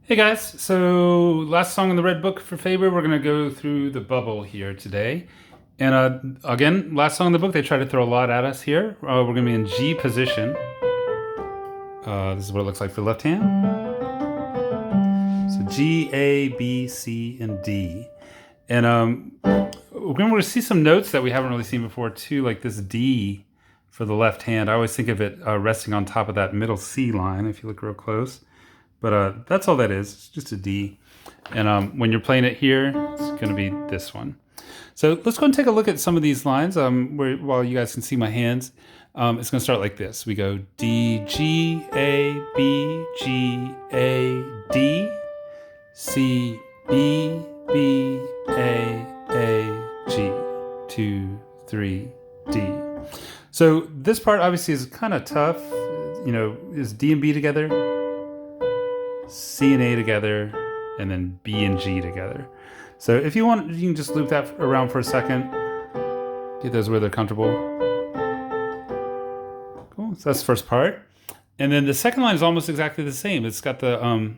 Hey guys, so last song in the Red Book for Faber, we're going to go through the bubble here today. And again, last song in the book, they try to throw a lot at us here. We're going to be in G position. This is what it looks like for the left hand. So G, A, B, C, and D. And we're going to see some notes that we haven't really seen before too, like this D for the left hand. I always think of it resting on top of that middle C line if you look real close. But that's all that is. It's just a D. And when you're playing it here, it's going to be this one. So let's go and take a look at some of these lines while you guys can see my hands. It's going to start like this. We go D, G, A, B, G, A, D, C, B, B, A, G, 2, 3, D. So this part obviously is kind of tough. You know, is D and B together, C and A together, and then B and G together. So if you want, you can just loop that around for a second. Get those where they're comfortable. Cool, so that's the first part. And then the second line is almost exactly the same. It's got the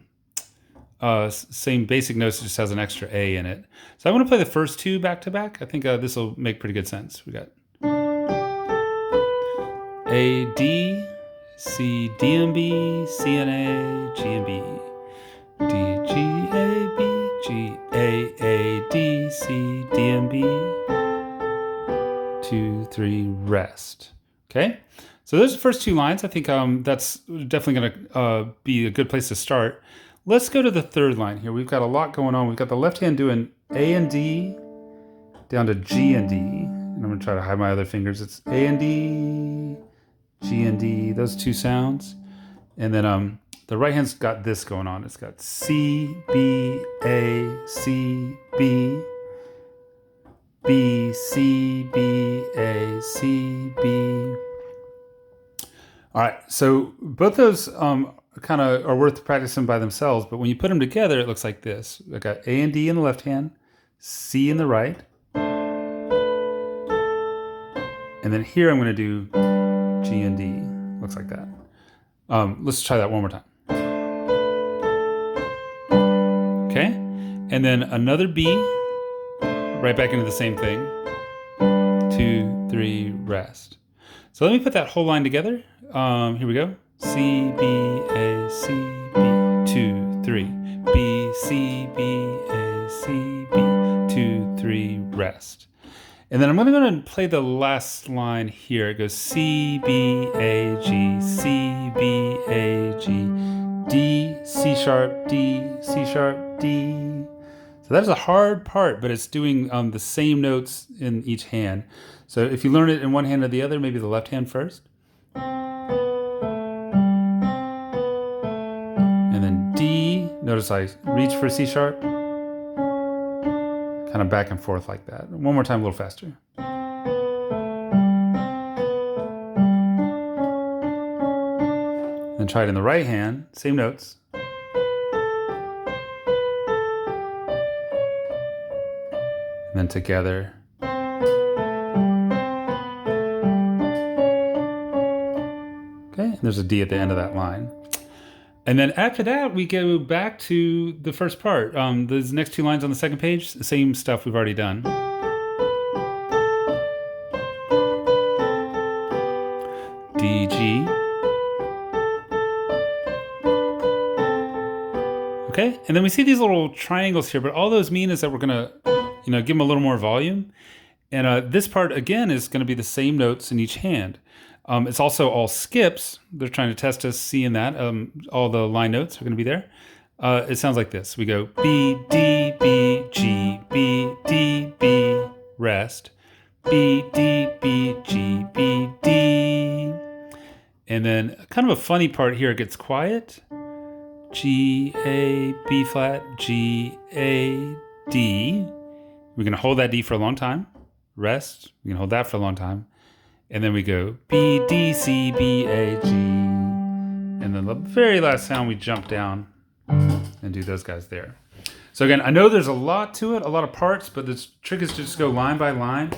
same basic notes, it just has an extra A in it. So I want to play the first two back to back. I think this will make pretty good sense. We got A, D, C, D and B, C and A, G and B, D, G, A, B, G, A, D, C, D and B, 2, 3, rest. Okay, so those are the first two lines. I think that's definitely going to be a good place to start. Let's go to the third line here. We've got a lot going on. We've got the left hand doing A and D down to G and D. And I'm going to try to hide my other fingers. It's A and D, G and D, those two sounds. And then the right hand's got this going on. It's got C, B, A, C, B, B, C, B, A, C, B. All right, so both those kind of are worth practicing by themselves, but when you put them together, it looks like this. I got A and D in the left hand, C in the right. And then here I'm going to do G and D. Looks like that. Let's try that one more time. Okay, and then another B, right back into the same thing. 2, 3, rest. So let me put that whole line together. Here we go. C, B, A, C, B, 2, 3. B, C, B, A, C, B, 2, 3, rest. And then I'm going to play the last line here. It goes C, B, A, G, C, B, A, G, D, C sharp, D, C sharp, D. So that's a hard part, but it's doing the same notes in each hand. So if you learn it in one hand or the other, maybe the left hand first. And then D, notice I reach for C sharp. Kind of back and forth like that. One more time, a little faster. Then try it in the right hand, same notes. And then together. Okay, and there's a D at the end of that line. And then after that, we go back to the first part. Those next two lines on the second page, the same stuff we've already done. D, G. Okay, and then we see these little triangles here, but all those mean is that we're gonna, give them a little more volume. And this part, again, is gonna be the same notes in each hand. It's also all skips. They're trying to test us seeing that. All the line notes are going to be there. It sounds like this. We go B, D, B, G, B, D, B, rest. B, D, B, G, B, D. And then kind of a funny part here. It gets quiet. G, A, B flat, G, A, D. We're going to hold that D for a long time. Rest. We can hold that for a long time. And then we go B, D, C, B, A, G. And then the very last sound, we jump down and do those guys there. So again, I know there's a lot to it, a lot of parts, but the trick is to just go line by line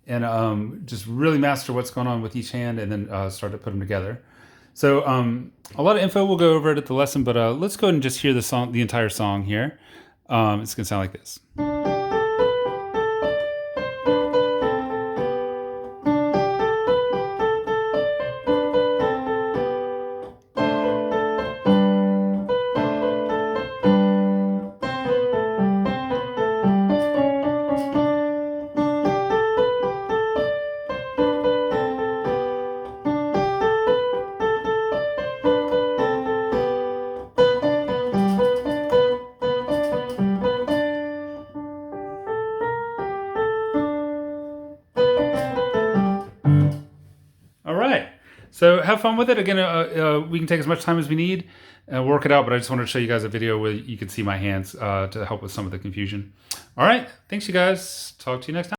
and just really master what's going on with each hand and then start to put them together. So a lot of info we'll go over it at the lesson, but let's go ahead and just hear the song, the entire song here. It's gonna sound like this. All right. So have fun with it. Again, we can take as much time as we need and work it out, but I just wanted to show you guys a video where you can see my hands to help with some of the confusion. All right. Thanks, you guys. Talk to you next time.